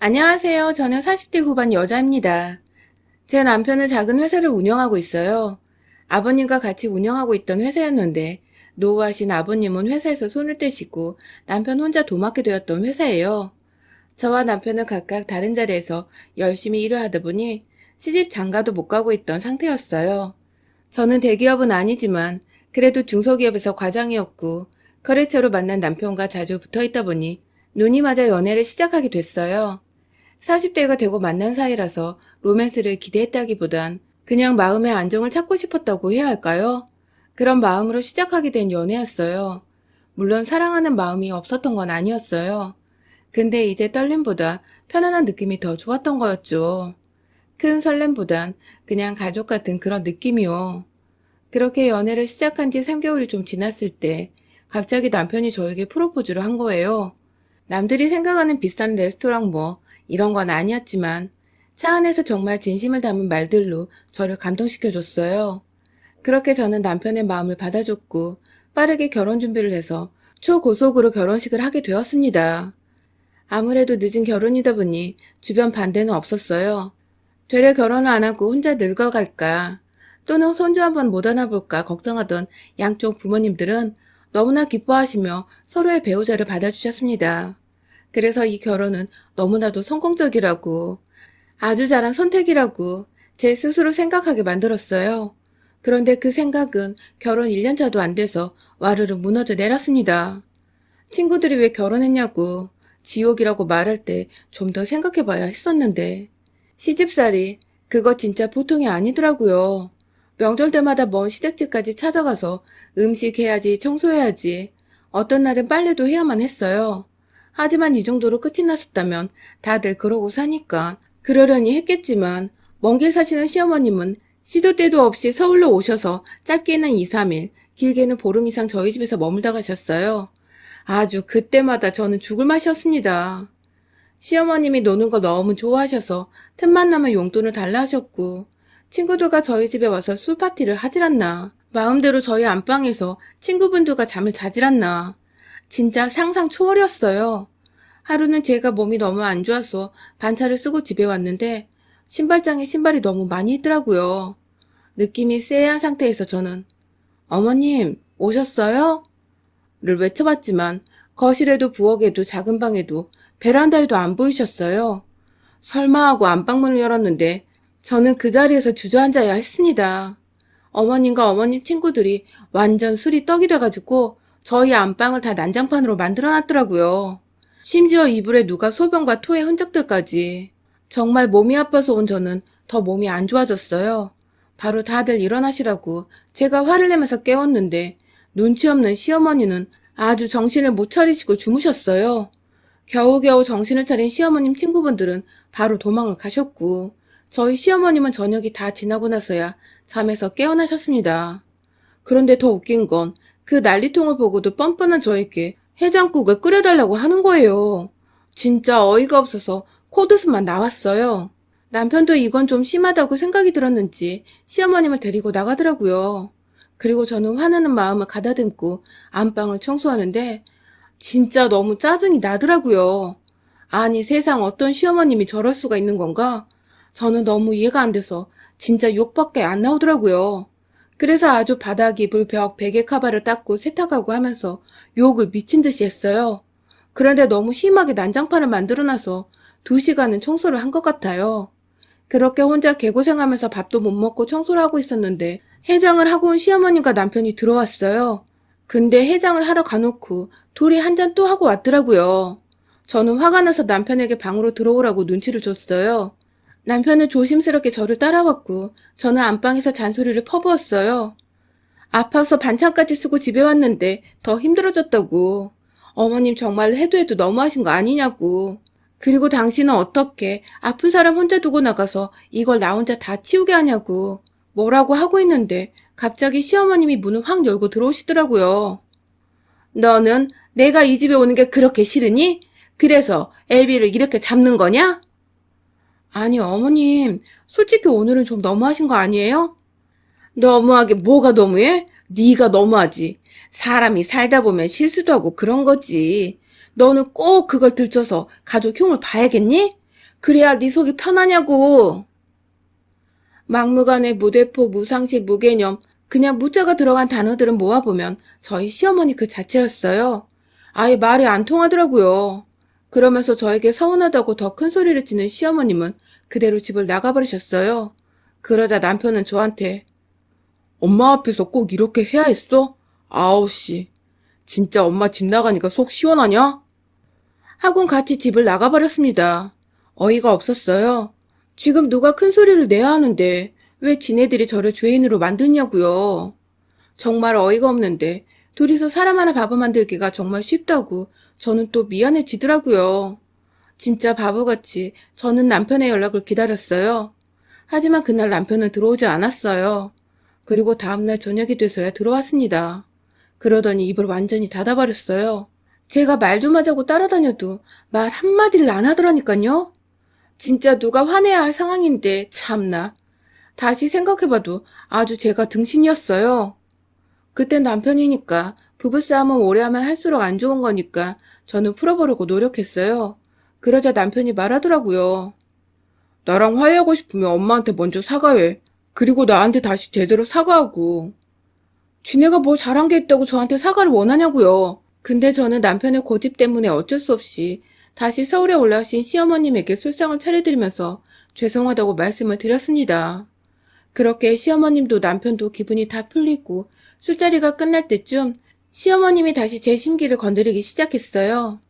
안녕하세요. 저는 40대 후반 여자입니다. 제 남편은 작은 회사를 운영하고 있어요. 아버님과 같이 운영하고 있던 회사였는데 노후하신 아버님은 회사에서 손을 떼시고 남편 혼자 도맡게 되었던 회사예요. 저와 남편은 각각 다른 자리에서 열심히 일을 하다 보니 시집 장가도 못 가고 있던 상태였어요. 저는 대기업은 아니지만 그래도 중소기업에서 과장이었고 거래처로 만난 남편과 자주 붙어 있다 보니 눈이 맞아 연애를 시작하게 됐어요. 40대가 되고 만난 사이라서 로맨스를 기대했다기보단 그냥 마음의 안정을 찾고 싶었다고 해야 할까요? 그런 마음으로 시작하게 된 연애였어요. 물론 사랑하는 마음이 없었던 건 아니었어요. 근데 이제 떨림보다 편안한 느낌이 더 좋았던 거였죠. 큰 설렘보단 그냥 가족 같은 그런 느낌이요. 그렇게 연애를 시작한 지 3개월이 좀 지났을 때 갑자기 남편이 저에게 프로포즈를 한 거예요. 남들이 생각하는 비싼 레스토랑 뭐 이런 건 아니었지만 차 안에서 정말 진심을 담은 말들로 저를 감동시켜줬어요. 그렇게 저는 남편의 마음을 받아줬고 빠르게 결혼 준비를 해서 초고속으로 결혼식을 하게 되었습니다. 아무래도 늦은 결혼이다 보니 주변 반대는 없었어요. 되레 결혼을 안 하고 혼자 늙어갈까 또는 손주 한번 못 안아볼까 걱정하던 양쪽 부모님들은 너무나 기뻐하시며 서로의 배우자를 받아주셨습니다. 그래서 이 결혼은 너무나도 성공적이라고 아주 잘한 선택이라고 제 스스로 생각하게 만들었어요. 그런데 그 생각은 결혼 1년 차도 안 돼서 와르르 무너져 내렸습니다. 친구들이 왜 결혼했냐고 지옥이라고 말할 때 좀 더 생각해 봐야 했었는데 시집살이 그거 진짜 보통이 아니더라고요. 명절 때마다 먼 시댁집까지 찾아가서 음식 해야지 청소해야지 어떤 날은 빨래도 해야만 했어요. 하지만 이 정도로 끝이 났었다면 다들 그러고 사니까 그러려니 했겠지만 먼 길 사시는 시어머님은 시도 때도 없이 서울로 오셔서 짧게는 2, 3일, 길게는 보름 이상 저희 집에서 머물다 가셨어요. 아주 그때마다 저는 죽을 맛이었습니다. 시어머님이 노는 거 너무 좋아하셔서 틈만 나면 용돈을 달라 하셨고 친구들과 저희 집에 와서 술 파티를 하질 않나. 마음대로 저희 안방에서 친구분들과 잠을 자질 않나. 진짜 상상 초월이었어요. 하루는 제가 몸이 너무 안 좋아서 반차를 쓰고 집에 왔는데 신발장에 신발이 너무 많이 있더라고요. 느낌이 쎄한 상태에서 저는 어머님 오셨어요? 를 외쳐봤지만 거실에도 부엌에도 작은 방에도 베란다에도 안 보이셨어요. 설마 하고 안방문을 열었는데 저는 그 자리에서 주저앉아야 했습니다. 어머님과 어머님 친구들이 완전 술이 떡이 돼가지고 저희 안방을 다 난장판으로 만들어놨더라고요. 심지어 이불에 누가 소변과 토의 흔적들까지. 정말 몸이 아파서 온 저는 더 몸이 안 좋아졌어요. 바로 다들 일어나시라고 제가 화를 내면서 깨웠는데 눈치 없는 시어머니는 아주 정신을 못 차리시고 주무셨어요. 겨우겨우 정신을 차린 시어머님 친구분들은 바로 도망을 가셨고 저희 시어머님은 저녁이 다 지나고 나서야 잠에서 깨어나셨습니다. 그런데 더 웃긴 건 그 난리통을 보고도 뻔뻔한 저에게 해장국을 끓여달라고 하는 거예요. 진짜 어이가 없어서 코웃음만 나왔어요. 남편도 이건 좀 심하다고 생각이 들었는지 시어머님을 데리고 나가더라고요. 그리고 저는 화나는 마음을 가다듬고 안방을 청소하는데 진짜 너무 짜증이 나더라고요. 아니 세상 어떤 시어머님이 저럴 수가 있는 건가? 저는 너무 이해가 안 돼서 진짜 욕밖에 안 나오더라고요. 그래서 아주 바닥, 이불, 벽, 베개 커버를 닦고 세탁하고 하면서 욕을 미친 듯이 했어요. 그런데 너무 심하게 난장판을 만들어놔서 2시간은 청소를 한 것 같아요. 그렇게 혼자 개고생하면서 밥도 못 먹고 청소를 하고 있었는데 해장을 하고 온 시어머님과 남편이 들어왔어요. 근데 해장을 하러 가놓고 둘이 한 잔 또 하고 왔더라고요. 저는 화가 나서 남편에게 방으로 들어오라고 눈치를 줬어요. 남편은 조심스럽게 저를 따라왔고 저는 안방에서 잔소리를 퍼부었어요. 아파서 반찬까지 쓰고 집에 왔는데 더 힘들어졌다고. 어머님 정말 해도 해도 너무하신 거 아니냐고. 그리고 당신은 어떻게 아픈 사람 혼자 두고 나가서 이걸 나 혼자 다 치우게 하냐고. 뭐라고 하고 있는데 갑자기 시어머님이 문을 확 열고 들어오시더라고요. 너는 내가 이 집에 오는 게 그렇게 싫으니? 그래서 애비를 이렇게 잡는 거냐? 아니 어머님 솔직히 오늘은 좀 너무하신 거 아니에요? 너무하게 뭐가 너무해? 네가 너무하지. 사람이 살다 보면 실수도 하고 그런 거지. 너는 꼭 그걸 들춰서 가족 흉을 봐야겠니? 그래야 네 속이 편하냐고. 막무가내 무대포, 무상식, 무개념, 그냥 무자가 들어간 단어들은 모아보면 저희 시어머니 그 자체였어요. 아예 말이 안 통하더라고요. 그러면서 저에게 서운하다고 더 큰 소리를 치는 시어머님은 그대로 집을 나가버리셨어요. 그러자 남편은 저한테 엄마 앞에서 꼭 이렇게 해야 했어? 아우 씨, 진짜 엄마 집 나가니까 속 시원하냐? 하곤 같이 집을 나가버렸습니다. 어이가 없었어요. 지금 누가 큰 소리를 내야 하는데 왜 지네들이 저를 죄인으로 만드냐고요. 정말 어이가 없는데 둘이서 사람 하나 바보 만들기가 정말 쉽다고 저는 또 미안해지더라고요. 진짜 바보같이 저는 남편의 연락을 기다렸어요. 하지만 그날 남편은 들어오지 않았어요. 그리고 다음날 저녁이 돼서야 들어왔습니다. 그러더니 입을 완전히 닫아버렸어요. 제가 말 좀 하자고 따라다녀도 말 한마디를 안 하더라니까요. 진짜 누가 화내야 할 상황인데 참나. 다시 생각해봐도 아주 제가 등신이었어요. 그땐 남편이니까 부부싸움은 오래 하면 할수록 안 좋은 거니까 저는 풀어보려고 노력했어요. 그러자 남편이 말하더라고요. 나랑 화해하고 싶으면 엄마한테 먼저 사과해. 그리고 나한테 다시 제대로 사과하고. 지네가 뭘 잘한 게 있다고 저한테 사과를 원하냐고요. 근데 저는 남편의 고집 때문에 어쩔 수 없이 다시 서울에 올라오신 시어머님에게 술상을 차려드리면서 죄송하다고 말씀을 드렸습니다. 그렇게 시어머님도 남편도 기분이 다 풀리고 술자리가 끝날 때쯤 시어머님이 다시 제 심기를 건드리기 시작했어요.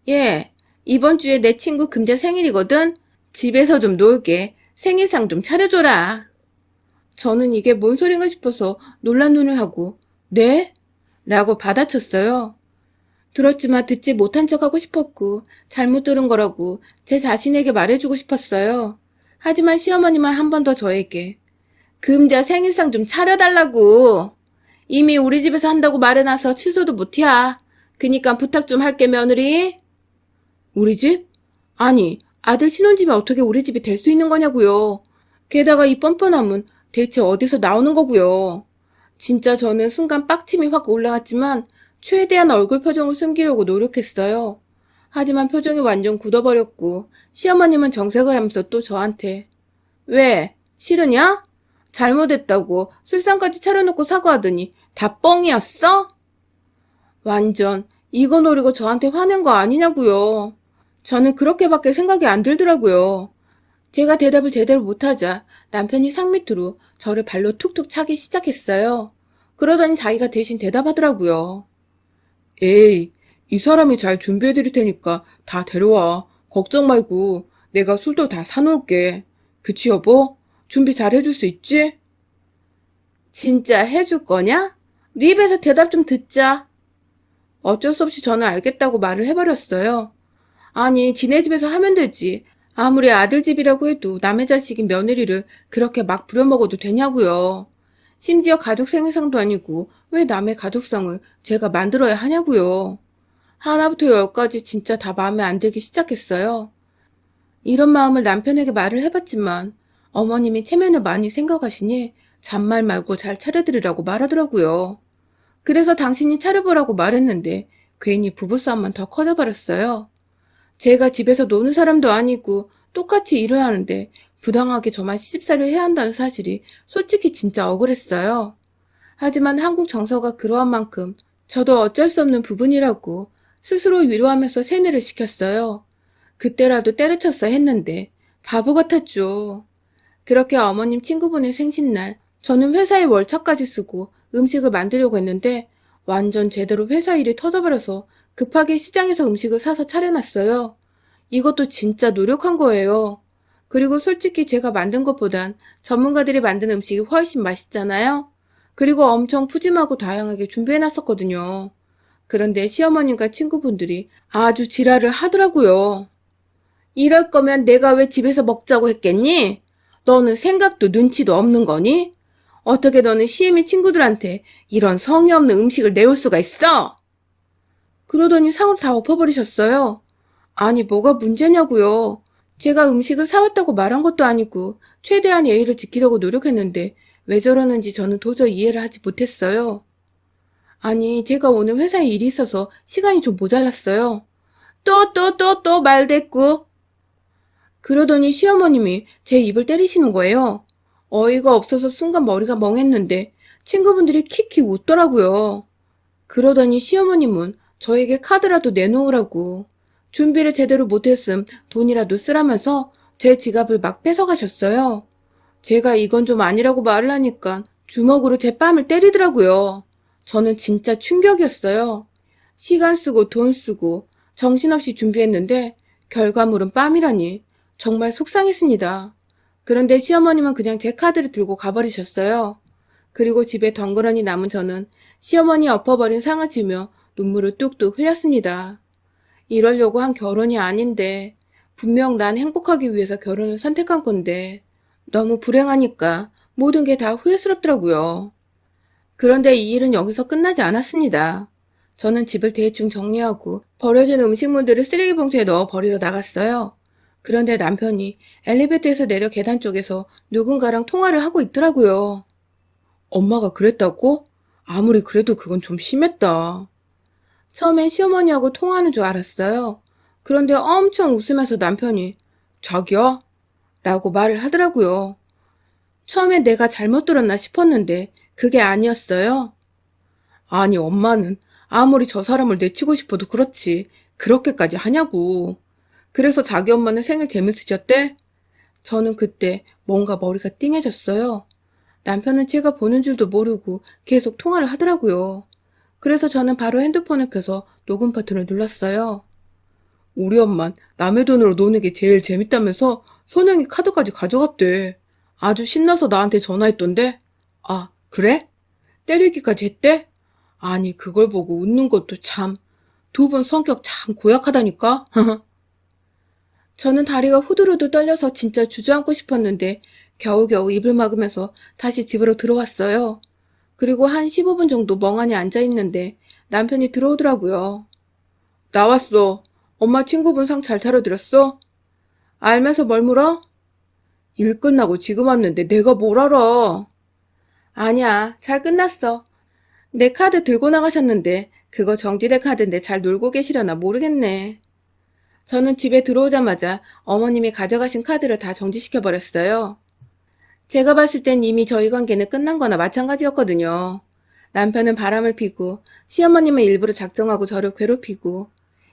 예, 이번 주에 내 친구 금자 생일이거든? 집에서 좀 놀게. 생일상 좀 차려줘라. 저는 이게 뭔 소린가 싶어서 놀란 눈을 하고 네? 라고 받아쳤어요. 들었지만 듣지 못한 척하고 싶었고 잘못 들은 거라고 제 자신에게 말해주고 싶었어요. 하지만 시어머니만 한 번 더 저에게 금자 생일상 좀 차려달라고. 이미 우리 집에서 한다고 말해놔서 취소도 못해. 그니까 부탁 좀 할게 며느리. 우리 집? 아니 아들 신혼집이 어떻게 우리 집이 될 수 있는 거냐고요. 게다가 이 뻔뻔함은 대체 어디서 나오는 거고요. 진짜 저는 순간 빡침이 확 올라왔지만 최대한 얼굴 표정을 숨기려고 노력했어요. 하지만 표정이 완전 굳어버렸고 시어머님은 정색을 하면서 또 저한테 왜? 싫으냐? 잘못했다고 술상까지 차려놓고 사과하더니 다 뻥이었어? 완전 이거 노리고 저한테 화낸 거 아니냐고요. 저는 그렇게밖에 생각이 안 들더라고요. 제가 대답을 제대로 못하자 남편이 상밑으로 저를 발로 툭툭 차기 시작했어요. 그러더니 자기가 대신 대답하더라고요. 에이, 이 사람이 잘 준비해드릴 테니까 다 데려와. 걱정 말고 내가 술도 다 사놓을게. 그치 여보? 준비 잘 해줄 수 있지? 진짜 해줄 거냐? 네 입에서 대답 좀 듣자. 어쩔 수 없이 저는 알겠다고 말을 해버렸어요. 아니, 지네 집에서 하면 되지. 아무리 아들 집이라고 해도 남의 자식인 며느리를 그렇게 막 부려먹어도 되냐고요. 심지어 가족 생일상도 아니고 왜 남의 가족상을 제가 만들어야 하냐고요. 하나부터 열까지 진짜 다 마음에 안 들기 시작했어요. 이런 마음을 남편에게 말을 해봤지만 어머님이 체면을 많이 생각하시니 잔말 말고 잘 차려드리라고 말하더라고요. 그래서 당신이 차려보라고 말했는데 괜히 부부싸움만 더 커져버렸어요. 제가 집에서 노는 사람도 아니고 똑같이 일을 하는데 부당하게 저만 시집살이를 해야 한다는 사실이 솔직히 진짜 억울했어요. 하지만 한국 정서가 그러한 만큼 저도 어쩔 수 없는 부분이라고 스스로 위로하면서 세뇌를 시켰어요. 그때라도 때려쳤어야 했는데 바보 같았죠. 그렇게 어머님 친구분의 생신날 저는 회사에 월차까지 쓰고 음식을 만들려고 했는데 완전 제대로 회사 일이 터져버려서 급하게 시장에서 음식을 사서 차려놨어요. 이것도 진짜 노력한 거예요. 그리고 솔직히 제가 만든 것보단 전문가들이 만든 음식이 훨씬 맛있잖아요. 그리고 엄청 푸짐하고 다양하게 준비해놨었거든요. 그런데 시어머님과 친구분들이 아주 지랄을 하더라고요. 이럴 거면 내가 왜 집에서 먹자고 했겠니? 너는 생각도 눈치도 없는 거니? 어떻게 너는 시애미 친구들한테 이런 성의 없는 음식을 내올 수가 있어? 그러더니 상을 다 엎어버리셨어요. 아니 뭐가 문제냐고요. 제가 음식을 사왔다고 말한 것도 아니고 최대한 예의를 지키려고 노력했는데 왜 저러는지 저는 도저히 이해를 하지 못했어요. 아니 제가 오늘 회사에 일이 있어서 시간이 좀 모자랐어요. 또 말대꾸. 그러더니 시어머님이 제 입을 때리시는 거예요. 어이가 없어서 순간 머리가 멍했는데 친구분들이 킥킥 웃더라고요. 그러더니 시어머님은 저에게 카드라도 내놓으라고 준비를 제대로 못했음 돈이라도 쓰라면서 제 지갑을 막 뺏어가셨어요. 제가 이건 좀 아니라고 말을 하니까 주먹으로 제 뺨을 때리더라고요. 저는 진짜 충격이었어요. 시간 쓰고 돈 쓰고 정신없이 준비했는데 결과물은 뺨이라니 정말 속상했습니다. 그런데 시어머님은 그냥 제 카드를 들고 가버리셨어요. 그리고 집에 덩그러니 남은 저는 시어머니 엎어버린 상을 지며 눈물을 뚝뚝 흘렸습니다. 이러려고 한 결혼이 아닌데 분명 난 행복하기 위해서 결혼을 선택한 건데 너무 불행하니까 모든 게 다 후회스럽더라고요. 그런데 이 일은 여기서 끝나지 않았습니다. 저는 집을 대충 정리하고 버려진 음식물들을 쓰레기 봉투에 넣어 버리러 나갔어요. 그런데 남편이 엘리베이터에서 내려 계단 쪽에서 누군가랑 통화를 하고 있더라고요. 엄마가 그랬다고? 아무리 그래도 그건 좀 심했다. 처음엔 시어머니하고 통화하는 줄 알았어요. 그런데 엄청 웃으면서 남편이 자기야? 라고 말을 하더라고요. 처음엔 내가 잘못 들었나 싶었는데 그게 아니었어요. 아니 엄마는 아무리 저 사람을 내치고 싶어도 그렇지 그렇게까지 하냐고. 그래서 자기 엄마는 생일 재밌으셨대? 저는 그때 뭔가 머리가 띵해졌어요. 남편은 제가 보는 줄도 모르고 계속 통화를 하더라고요. 그래서 저는 바로 핸드폰을 켜서 녹음 버튼을 눌렀어요. 우리 엄만 남의 돈으로 노는 게 제일 재밌다면서 선영이 카드까지 가져갔대. 아주 신나서 나한테 전화했던데? 아, 그래? 때리기까지 했대? 아니, 그걸 보고 웃는 것도 참. 두 분 성격 참 고약하다니까? 저는 다리가 후들후들 떨려서 진짜 주저앉고 싶었는데 겨우겨우 입을 막으면서 다시 집으로 들어왔어요. 그리고 한 15분 정도 멍하니 앉아있는데 남편이 들어오더라고요. 나왔어. 엄마 친구분 상 잘 차려드렸어? 알면서 뭘 물어? 일 끝나고 지금 왔는데 내가 뭘 알아? 아니야, 잘 끝났어. 내 카드 들고 나가셨는데 그거 정지된 카드인데 잘 놀고 계시려나 모르겠네. 저는 집에 들어오자마자 어머님이 가져가신 카드를 다 정지시켜버렸어요. 제가 봤을 땐 이미 저희 관계는 끝난 거나 마찬가지였거든요. 남편은 바람을 피고 시어머님은 일부러 작정하고 저를 괴롭히고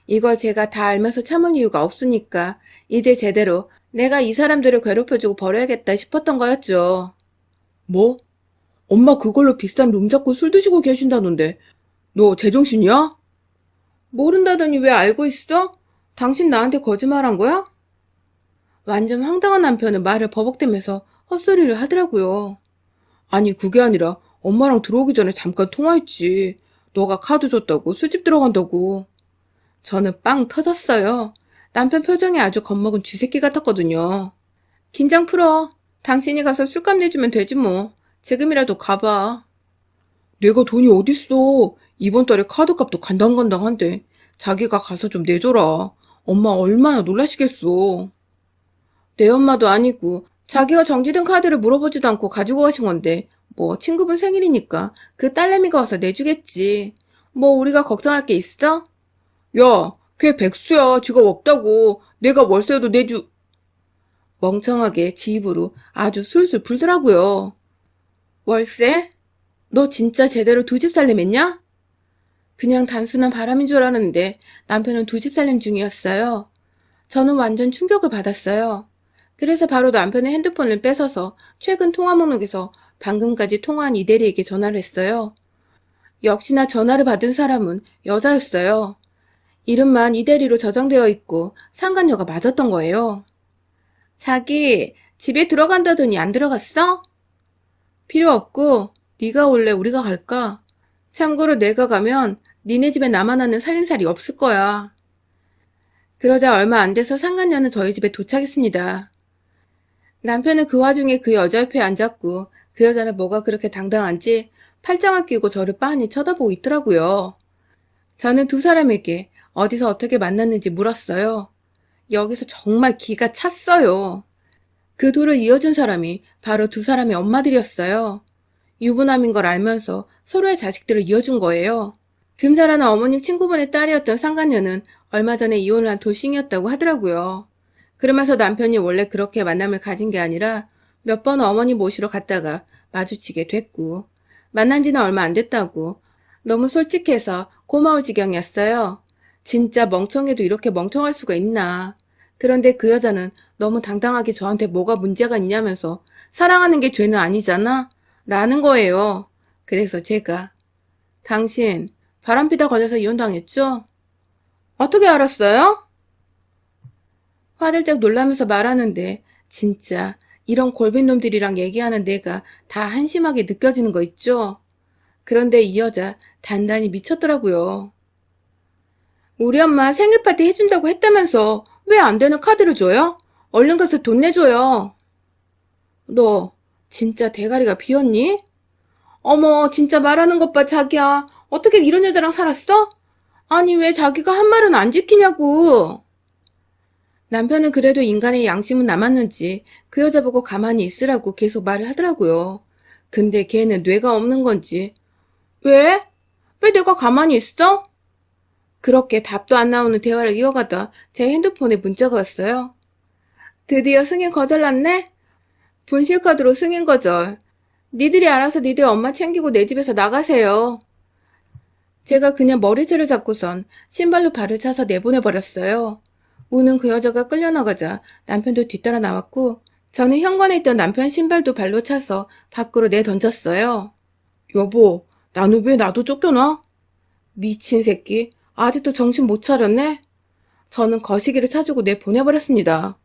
이걸 제가 다 알면서 참을 이유가 없으니까 이제 제대로 내가 이 사람들을 괴롭혀주고 버려야겠다 싶었던 거였죠. 뭐? 엄마 그걸로 비싼 룸 잡고 술 드시고 계신다던데 너 제정신이야? 모른다더니 왜 알고 있어? 당신 나한테 거짓말한 거야? 완전 황당한 남편은 말을 버벅대면서 헛소리를 하더라고요. 아니 그게 아니라 엄마랑 들어오기 전에 잠깐 통화했지. 너가 카드 줬다고 술집 들어간다고. 저는 빵 터졌어요. 남편 표정이 아주 겁먹은 쥐새끼 같았거든요. 긴장 풀어. 당신이 가서 술값 내주면 되지 뭐. 지금이라도 가봐. 내가 돈이 어딨어. 이번 달에 카드값도 간당간당한데 자기가 가서 좀 내줘라. 엄마 얼마나 놀라시겠어. 내 엄마도 아니고 자기가 정지된 카드를 물어보지도 않고 가지고 가신 건데 뭐 친구분 생일이니까 그 딸내미가 와서 내주겠지. 뭐 우리가 걱정할 게 있어? 야, 걔 백수야. 지가 없다고. 내가 월세도 내주. 멍청하게 지 입으로 아주 술술 풀더라고요. 월세? 너 진짜 제대로 두 집 살림했냐? 그냥 단순한 바람인 줄 알았는데 남편은 두 집 살림 중이었어요. 저는 완전 충격을 받았어요. 그래서 바로 남편의 핸드폰을 뺏어서 최근 통화 목록에서 방금까지 통화한 이 대리에게 전화를 했어요. 역시나 전화를 받은 사람은 여자였어요. 이름만 이 대리로 저장되어 있고 상간녀가 맞았던 거예요. 자기, 집에 들어간다더니 안 들어갔어? 필요 없고 네가 올래 우리가 갈까? 참고로 내가 가면 니네 집에 나만 아는 살림살이 없을 거야. 그러자 얼마 안 돼서 상간녀는 저희 집에 도착했습니다. 남편은 그 와중에 그 여자 옆에 앉았고 그 여자는 뭐가 그렇게 당당한지 팔짱을 끼고 저를 빤히 쳐다보고 있더라고요. 저는 두 사람에게 어디서 어떻게 만났는지 물었어요. 여기서 정말 기가 찼어요. 그 둘을 이어준 사람이 바로 두 사람의 엄마들이었어요. 유부남인 걸 알면서 서로의 자식들을 이어준 거예요. 금자라는 어머님 친구분의 딸이었던 상간녀는 얼마 전에 이혼을 한 돌싱이었다고 하더라고요. 그러면서 남편이 원래 그렇게 만남을 가진 게 아니라 몇 번 어머니 모시러 갔다가 마주치게 됐고, 만난 지는 얼마 안 됐다고 너무 솔직해서 고마울 지경이었어요. 진짜 멍청해도 이렇게 멍청할 수가 있나. 그런데 그 여자는 너무 당당하게 저한테 뭐가 문제가 있냐면서 사랑하는 게 죄는 아니잖아? 라는 거예요. 그래서 제가 당신 바람피다 걸려서 이혼당했죠? 어떻게 알았어요? 화들짝 놀라면서 말하는데 진짜 이런 골빈놈들이랑 얘기하는 내가 다 한심하게 느껴지는 거 있죠? 그런데 이 여자 단단히 미쳤더라고요. 우리 엄마 생일 파티 해준다고 했다면서 왜 안 되는 카드를 줘요? 얼른 가서 돈 내줘요. 너 진짜 대가리가 비었니? 어머, 진짜 말하는 것 봐, 자기야. 어떻게 이런 여자랑 살았어? 아니, 왜 자기가 한 말은 안 지키냐고. 남편은 그래도 인간의 양심은 남았는지 그 여자 보고 가만히 있으라고 계속 말을 하더라고요. 근데 걔는 뇌가 없는 건지. 왜? 왜 내가 가만히 있어? 그렇게 답도 안 나오는 대화를 이어가다 제 핸드폰에 문자가 왔어요. 드디어 승인 거절났네? 분실카드로 승인 거절. 니들이 알아서 니들 엄마 챙기고 내 집에서 나가세요. 제가 그냥 머리채를 잡고선 신발로 발을 차서 내보내버렸어요. 우는 그 여자가 끌려나가자 남편도 뒤따라 나왔고 저는 현관에 있던 남편 신발도 발로 차서 밖으로 내던졌어요. 여보, 나는 왜 나도 쫓겨나? 미친 새끼, 아직도 정신 못 차렸네? 저는 거시기를 차주고 내보내버렸습니다.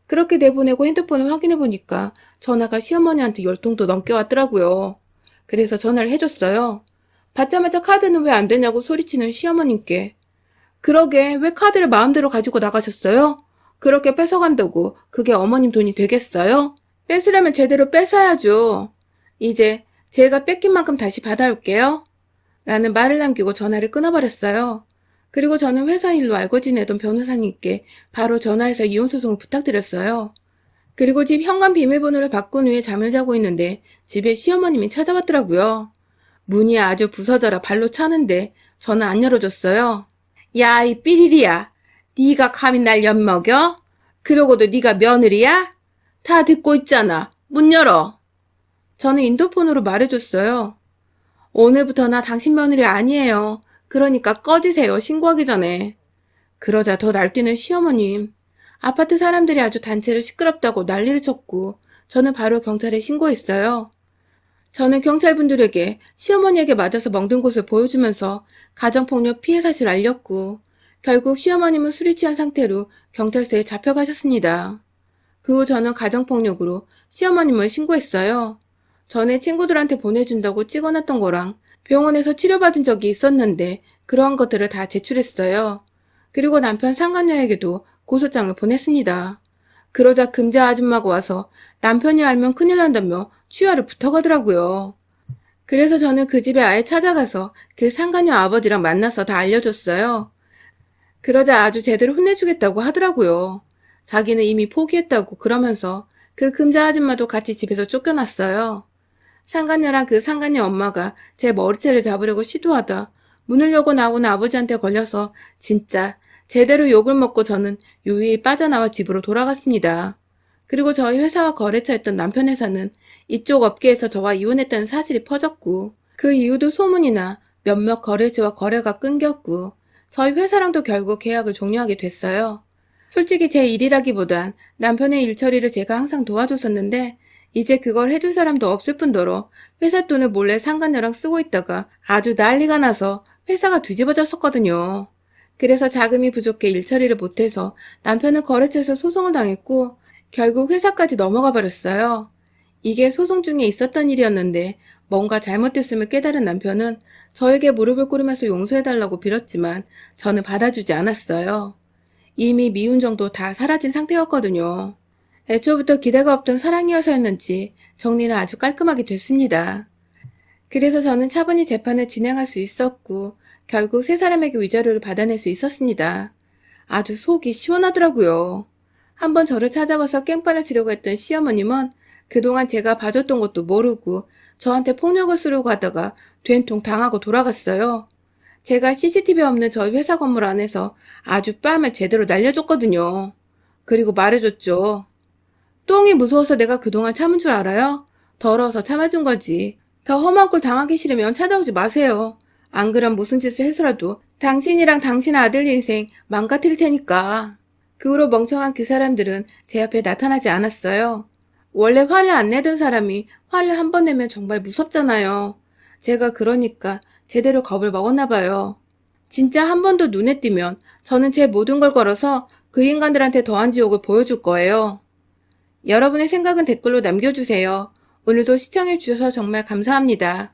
그렇게 내보내고 핸드폰을 확인해보니까 전화가 시어머니한테 10통도 넘게 왔더라고요. 그래서 전화를 해줬어요. 받자마자 카드는 왜 안 되냐고 소리치는 시어머님께. 그러게 왜 카드를 마음대로 가지고 나가셨어요? 그렇게 뺏어간다고 그게 어머님 돈이 되겠어요? 뺏으려면 제대로 뺏어야죠. 이제 제가 뺏긴 만큼 다시 받아올게요. 라는 말을 남기고 전화를 끊어버렸어요. 그리고 저는 회사 일로 알고 지내던 변호사님께 바로 전화해서 이혼소송을 부탁드렸어요. 그리고 집 현관 비밀번호를 바꾼 후에 잠을 자고 있는데 집에 시어머님이 찾아왔더라고요. 문이 아주 부서져라 발로 차는데 저는 안 열어줬어요. 야, 이 삐리리야. 네가 감히 날 엿먹여? 그러고도 네가 며느리야? 다 듣고 있잖아. 문 열어. 저는 인터폰으로 말해줬어요. 오늘부터 나 당신 며느리 아니에요. 그러니까 꺼지세요. 신고하기 전에. 그러자 더 날뛰는 시어머님. 아파트 사람들이 아주 단체로 시끄럽다고 난리를 쳤고 저는 바로 경찰에 신고했어요. 저는 경찰분들에게 시어머니에게 맞아서 멍든 곳을 보여주면서 가정폭력 피해 사실을 알렸고 결국 시어머님은 술이 취한 상태로 경찰서에 잡혀가셨습니다. 그 후 저는 가정폭력으로 시어머님을 신고했어요. 전에 친구들한테 보내준다고 찍어놨던 거랑 병원에서 치료받은 적이 있었는데 그러한 것들을 다 제출했어요. 그리고 남편 상간녀에게도 고소장을 보냈습니다. 그러자 금자 아줌마가 와서 남편이 알면 큰일 난다며 취하를 붙어가더라고요. 그래서 저는 그 집에 아예 찾아가서 그 상간녀 아버지랑 만나서 다 알려줬어요. 그러자 아주 제대로 혼내주겠다고 하더라고요. 자기는 이미 포기했다고 그러면서 그 금자 아줌마도 같이 집에서 쫓겨났어요. 상간녀랑 그 상간녀 엄마가 제 머리채를 잡으려고 시도하다 문을 열고 나온 아버지한테 걸려서 진짜 제대로 욕을 먹고 저는 요유히 빠져나와 집으로 돌아갔습니다. 그리고 저희 회사와 거래처였던 남편 회사는 이쪽 업계에서 저와 이혼했다는 사실이 퍼졌고 그 이후도 소문이 나 몇몇 거래처와 거래가 끊겼고 저희 회사랑도 결국 계약을 종료하게 됐어요. 솔직히 제 일이라기보단 남편의 일 처리를 제가 항상 도와줬었는데 이제 그걸 해줄 사람도 없을 뿐더러 회사 돈을 몰래 상간녀랑 쓰고 있다가 아주 난리가 나서 회사가 뒤집어졌었거든요. 그래서 자금이 부족해 일 처리를 못해서 남편은 거래처에서 소송을 당했고 결국 회사까지 넘어가 버렸어요. 이게 소송 중에 있었던 일이었는데 뭔가 잘못됐음을 깨달은 남편은 저에게 무릎을 꿇으면서 용서해달라고 빌었지만 저는 받아주지 않았어요. 이미 미운 정도 다 사라진 상태였거든요. 애초부터 기대가 없던 사랑이어서였는지 정리는 아주 깔끔하게 됐습니다. 그래서 저는 차분히 재판을 진행할 수 있었고 결국 세 사람에게 위자료를 받아낼 수 있었습니다. 아주 속이 시원하더라고요. 한번 저를 찾아와서 깽판을 치려고 했던 시어머님은 그동안 제가 봐줬던 것도 모르고 저한테 폭력을 쓰려고 하다가 된통 당하고 돌아갔어요. 제가 CCTV 없는 저희 회사 건물 안에서 아주 뺨을 제대로 날려줬거든요. 그리고 말해줬죠. 똥이 무서워서 내가 그동안 참은 줄 알아요? 더러워서 참아준 거지. 더 험한 꼴 당하기 싫으면 찾아오지 마세요. 안 그럼 무슨 짓을 해서라도 당신이랑 당신 아들 인생 망가뜨릴 테니까. 그 후로 멍청한 그 사람들은 제 앞에 나타나지 않았어요. 원래 화를 안 내던 사람이 화를 한 번 내면 정말 무섭잖아요. 제가 그러니까 제대로 겁을 먹었나 봐요. 진짜 한 번 더 눈에 띄면 저는 제 모든 걸 걸어서 그 인간들한테 더한 지옥을 보여줄 거예요. 여러분의 생각은 댓글로 남겨주세요. 오늘도 시청해주셔서 정말 감사합니다.